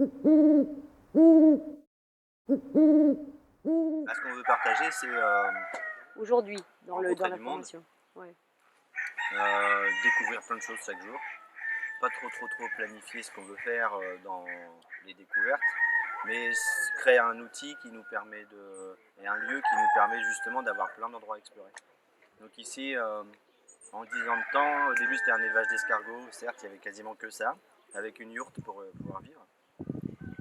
Là, ce qu'on veut partager, c'est Aujourd'hui, dans rencontrer la du monde, formation. Ouais. découvrir plein de choses chaque jour. Pas trop planifier ce qu'on veut faire dans les découvertes, mais créer un outil qui nous permet et un lieu qui nous permet justement d'avoir plein d'endroits à explorer. Donc ici, en 10 ans de temps, au début c'était un élevage d'escargots, certes il y avait quasiment que ça, avec une yourte pour pouvoir vivre.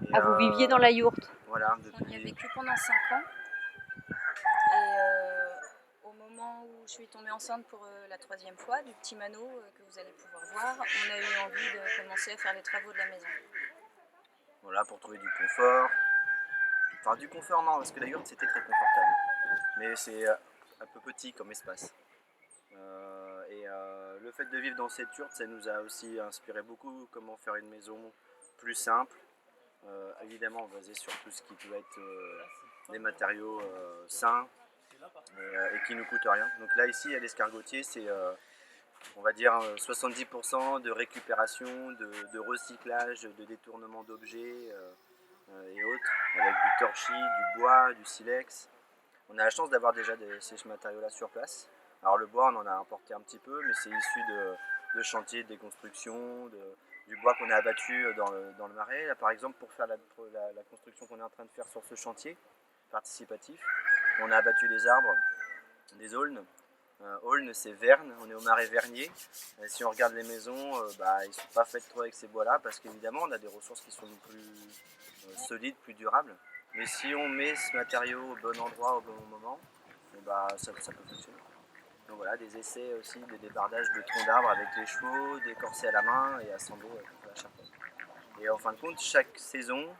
Et, Ah, vous viviez dans la yourte? voilà, On y a depuis... vécu pendant 5 ans. Et au moment où je suis tombée enceinte pour la 3e fois, du petit Mano que vous allez pouvoir voir, on a eu envie de commencer à faire les travaux de la maison. Voilà, pour trouver du confort. Enfin, du confort, non, parce que la yourte c'était très confortable. Mais c'est un peu petit comme espace. Le fait de vivre dans cette yourte, ça nous a aussi inspiré beaucoup comment faire une maison plus simple, évidemment basée sur tout ce qui peut être des matériaux sains et qui ne coûtent rien. Donc là ici à l'escargotier, c'est on va dire 70% de récupération, de recyclage, de détournement d'objets et autres, avec du torchis, du bois, du silex. On a la chance d'avoir déjà ces matériaux-là sur place. Alors le bois, on en a importé un petit peu, mais c'est issu de chantiers de déconstruction, du bois qu'on a abattu dans le marais. Là, par exemple, pour faire la construction qu'on est en train de faire sur ce chantier participatif, on a abattu des arbres, des aulnes. Aulne, c'est Verne, on est au marais Vernier. Et si on regarde les maisons, ils ne sont pas faites trop avec ces bois-là, parce qu'évidemment, on a des ressources qui sont plus solides, plus durables. Mais si on met ce matériau au bon endroit, au bon moment, ça peut fonctionner. Donc voilà, des essais aussi de débardage de troncs d'arbres avec les chevaux, décorcés à la main et assemblés contre la charpente. Et en fin de compte, chaque saison,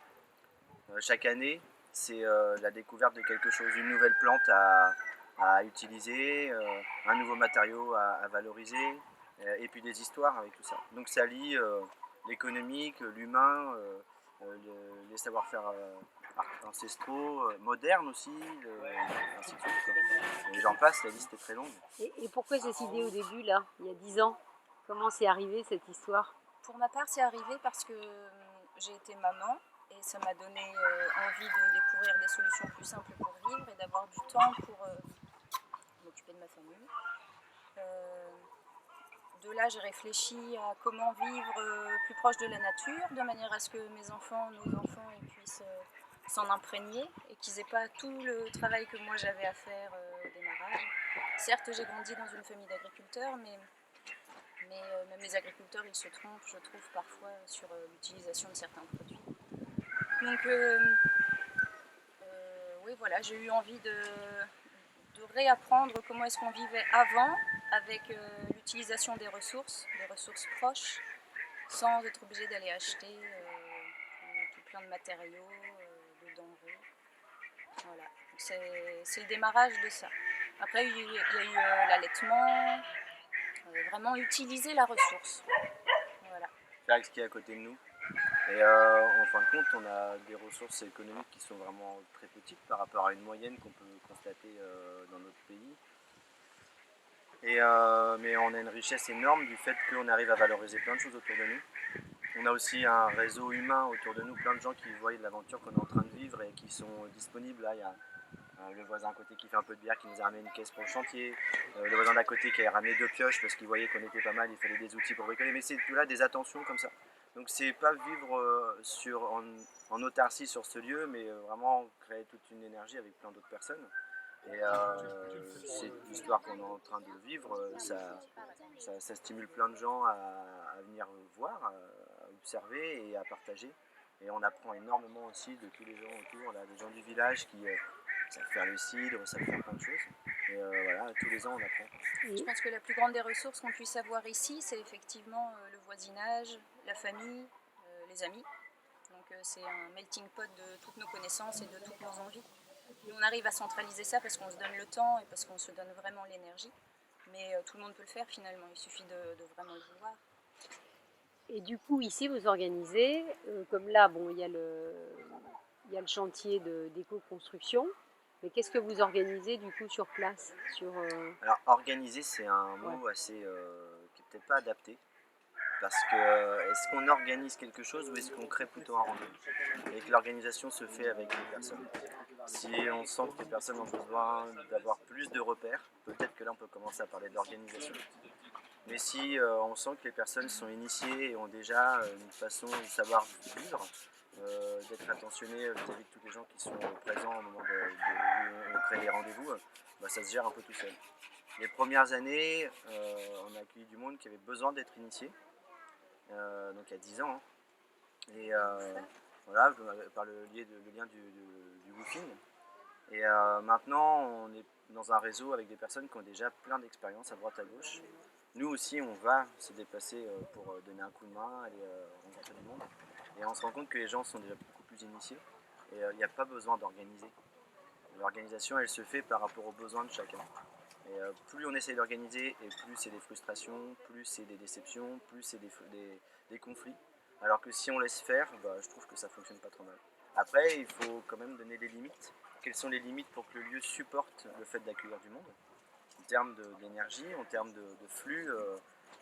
chaque année, c'est la découverte de quelque chose, une nouvelle plante à utiliser, un nouveau matériau à valoriser, et puis des histoires avec tout ça. Donc ça lie l'économique, l'humain, les savoir-faire ancestraux, modernes aussi, ainsi de suite. Et j'en passe, la liste est très longue. Et pourquoi cette idée au début, là, il y a 10 ans? Comment c'est arrivé cette histoire? Pour ma part, c'est arrivé parce que j'ai été maman et ça m'a donné envie de découvrir des solutions plus simples pour vivre et d'avoir du temps pour m'occuper de ma famille. De là, j'ai réfléchi à comment vivre plus proche de la nature, de manière à ce que nos enfants, ils puissent s'en imprégner et qu'ils n'aient pas tout le travail que moi j'avais à faire au démarrage. Certes, j'ai grandi dans une famille d'agriculteurs, mais même les agriculteurs, ils se trompent, je trouve, parfois sur l'utilisation de certains produits. Donc, oui, voilà, j'ai eu envie de réapprendre comment est-ce qu'on vivait avant avec l'utilisation des ressources proches, sans être obligé d'aller acheter tout plein de matériaux, de denrées. Voilà, c'est le démarrage de ça. Après, il y a eu l'allaitement, vraiment utiliser la ressource. Voilà. Faire avec ce qui est à côté de nous. Et en fin de compte, on a des ressources économiques qui sont vraiment très petites par rapport à une moyenne qu'on peut constater dans notre pays. Mais on a une richesse énorme du fait qu'on arrive à valoriser plein de choses autour de nous. On a aussi un réseau humain autour de nous, plein de gens qui voient l'aventure qu'on est en train de vivre et qui sont disponibles. Là, il y a le voisin à côté qui fait un peu de bière qui nous a ramené une caisse pour le chantier, le voisin d'à côté qui a ramené 2 pioches parce qu'il voyait qu'on était pas mal, il fallait des outils pour bricoler, mais c'est là des attentions comme ça. Donc c'est pas vivre en autarcie sur ce lieu, mais vraiment créer toute une énergie avec plein d'autres personnes. Et c'est l'histoire qu'on est en train de vivre, ça stimule plein de gens à venir voir, à observer et à partager. Et on apprend énormément aussi de tous les gens autour, là, des gens du village qui savent faire le cidre, savent faire plein de choses. Et voilà, tous les ans on apprend. Je pense que la plus grande des ressources qu'on puisse avoir ici, c'est effectivement le voisinage, la famille, les amis. Donc c'est un melting pot de toutes nos connaissances et de toutes nos envies. Et on arrive à centraliser ça parce qu'on se donne le temps et parce qu'on se donne vraiment l'énergie. Mais tout le monde peut le faire finalement, il suffit de vraiment le vouloir. Et du coup, ici, vous organisez, comme là, bon, il y a le chantier d'éco-construction, mais qu'est-ce que vous organisez du coup sur place Alors organiser, c'est un mot assez qui n'est peut-être pas adapté. Parce que est-ce qu'on organise quelque chose ou est-ce qu'on crée plutôt un rendez-vous? Et que l'organisation se fait avec les personnes. Si on sent que les personnes ont besoin d'avoir plus de repères, peut-être que là on peut commencer à parler d'organisation. Mais si on sent que les personnes sont initiées et ont déjà une façon de savoir vivre, d'être attentionnées vis-à-vis de tous les gens qui sont présents au moment où on crée les rendez-vous, bah, ça se gère un peu tout seul. Les premières années, on a accueilli du monde qui avait besoin d'être initié, donc il y a 10 ans. Hein. Et voilà, par le lien du woofing. Et maintenant, on est dans un réseau avec des personnes qui ont déjà plein d'expériences à droite à gauche. Nous aussi, on va se déplacer pour donner un coup de main, aller rencontrer du monde. Et on se rend compte que les gens sont déjà beaucoup plus initiés. Et il n'y a pas besoin d'organiser. L'organisation, elle se fait par rapport aux besoins de chacun. Et plus on essaye d'organiser, et plus c'est des frustrations, plus c'est des déceptions, plus c'est des conflits. Alors que si on laisse faire, bah, je trouve que ça fonctionne pas trop mal. Après, il faut quand même donner des limites. Quelles sont les limites pour que le lieu supporte le fait d'accueillir du monde en termes d'énergie, en termes de flux.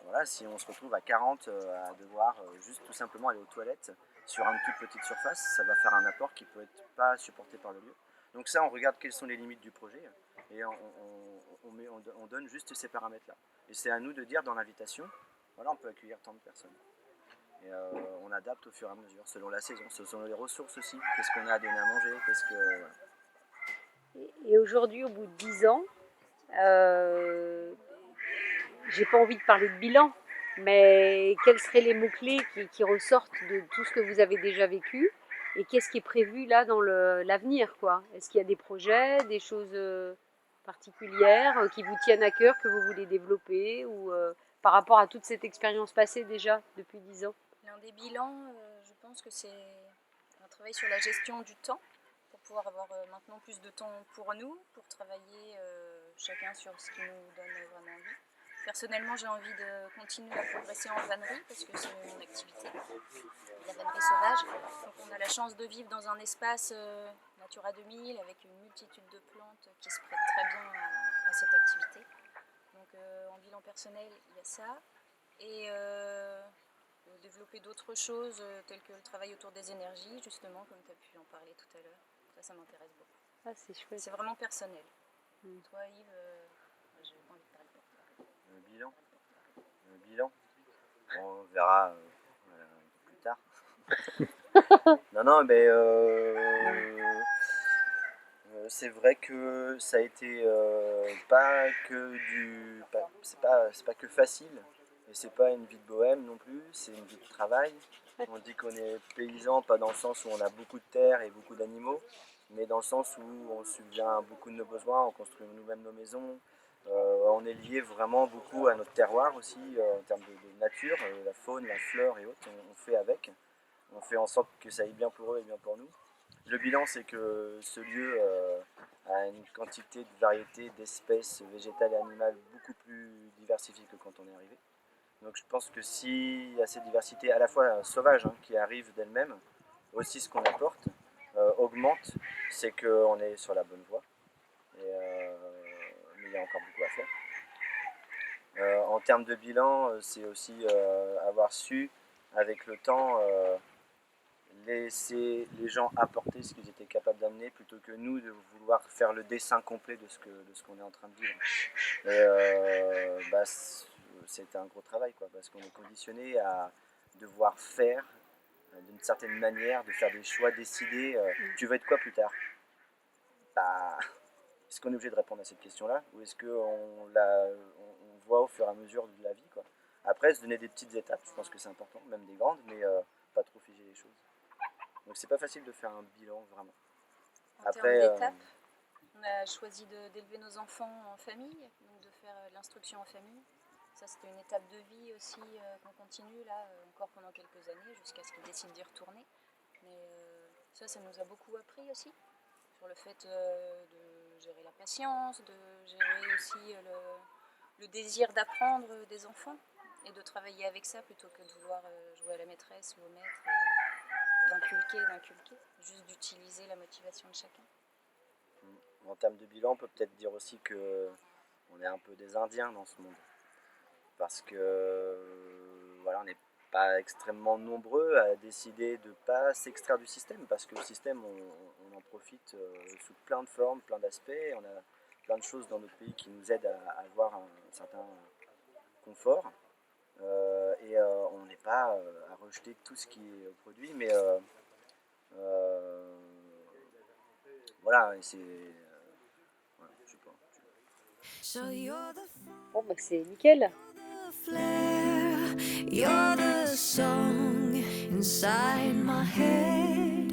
Voilà, si on se retrouve à 40 à devoir juste tout simplement aller aux toilettes sur une toute petite surface, ça va faire un apport qui peut être pas supporté par le lieu. Donc ça, on regarde quelles sont les limites du projet et on donne juste ces paramètres-là. Et c'est à nous de dire dans l'invitation, voilà, on peut accueillir tant de personnes. Et on adapte au fur et à mesure, selon la saison, selon les ressources aussi. Qu'est-ce qu'on a à donner à manger, qu'est-ce que... Voilà. Et aujourd'hui, au bout de 10 ans, j'ai pas envie de parler de bilan, mais quels seraient les mots-clés qui ressortent de tout ce que vous avez déjà vécu et qu'est-ce qui est prévu là dans l'avenir, quoi? Est-ce qu'il y a des projets, des choses particulières qui vous tiennent à cœur, que vous voulez développer ou par rapport à toute cette expérience passée déjà depuis 10 ans? L'un des bilans, je pense que c'est un travail sur la gestion du temps pour pouvoir avoir maintenant plus de temps pour nous, pour travailler chacun sur ce qui nous donne vraiment envie. Personnellement, j'ai envie de continuer à progresser en vannerie parce que c'est mon activité, la vannerie sauvage. Donc on a la chance de vivre dans un espace Natura 2000 avec une multitude de plantes qui se prêtent très bien à cette activité. Donc en bilan personnel, il y a ça. Et développer d'autres choses telles que le travail autour des énergies, justement, comme tu as pu en parler tout à l'heure. Ça m'intéresse beaucoup. Ah, c'est chouette. C'est vraiment personnel. Toi, Yves, j'ai pas envie de parler pour toi. Le bilan, on verra voilà, plus tard. Non, mais c'est vrai que ça a été pas que du, c'est pas que facile, et c'est pas une vie de bohème non plus, c'est une vie de travail. On dit qu'on est paysan, pas dans le sens où on a beaucoup de terre et beaucoup d'animaux, mais dans le sens où on subvient à beaucoup de nos besoins, on construit nous-mêmes nos maisons. On est lié vraiment beaucoup à notre terroir aussi, en termes de nature, la faune, la flore et autres, on fait avec. On fait en sorte que ça aille bien pour eux et bien pour nous. Le bilan, c'est que ce lieu a une quantité de variétés d'espèces végétales et animales beaucoup plus diversifiées que quand on est arrivé. Donc je pense que s'il y a cette diversité à la fois sauvage qui arrive d'elle-même, aussi ce qu'on apporte augmente, c'est qu'on est sur la bonne voie. Mais il y a encore beaucoup à faire. En termes de bilan, c'est aussi avoir su, avec le temps, laisser les gens apporter ce qu'ils étaient capables d'amener plutôt que nous de vouloir faire le dessin complet de ce qu'on est en train de vivre. Et bah, c'était un gros travail quoi, parce qu'on est conditionné à devoir faire d'une certaine manière, de faire des choix décidés. Tu veux être quoi plus tard? Bah, est-ce qu'on est obligé de répondre à cette question-là ou est-ce qu'on on voit au fur et à mesure de la vie quoi. Après, se donner des petites étapes, je pense que c'est important, même des grandes, mais pas trop figer les choses. Donc c'est pas facile de faire un bilan vraiment. En termes d'étapes, on a choisi d'élever nos enfants en famille, donc de faire l'instruction en famille. Ça, c'était une étape de vie aussi qu'on continue là, encore pendant quelques années, jusqu'à ce qu'ils décident d'y retourner. Mais ça nous a beaucoup appris aussi, sur le fait de gérer la patience, de gérer aussi le désir d'apprendre des enfants, et de travailler avec ça plutôt que de vouloir jouer à la maîtresse ou au maître, d'inculquer, juste d'utiliser la motivation de chacun. En termes de bilan, on peut peut-être dire aussi qu'on est un peu des Indiens dans ce monde. Parce que voilà, pas extrêmement nombreux à décider de ne pas s'extraire du système, parce que le système, on en profite sous plein de formes, plein d'aspects. On a plein de choses dans notre pays qui nous aident à avoir un certain confort. On n'est pas à rejeter tout ce qui est produit, mais voilà, et c'est... voilà, je sais pas. So you're the Bon, bah, c'est nickel. flare, you're the song inside my head,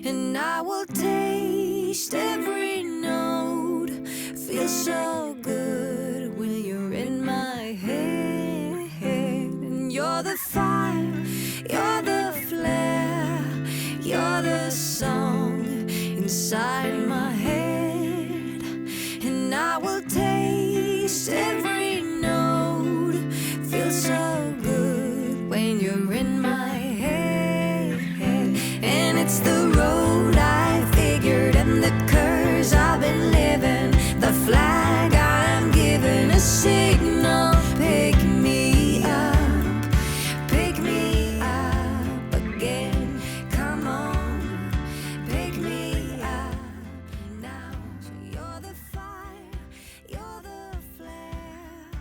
and I will taste every note. Feels so good when you're in my head, and you're the fire, you're the flare, you're the song inside my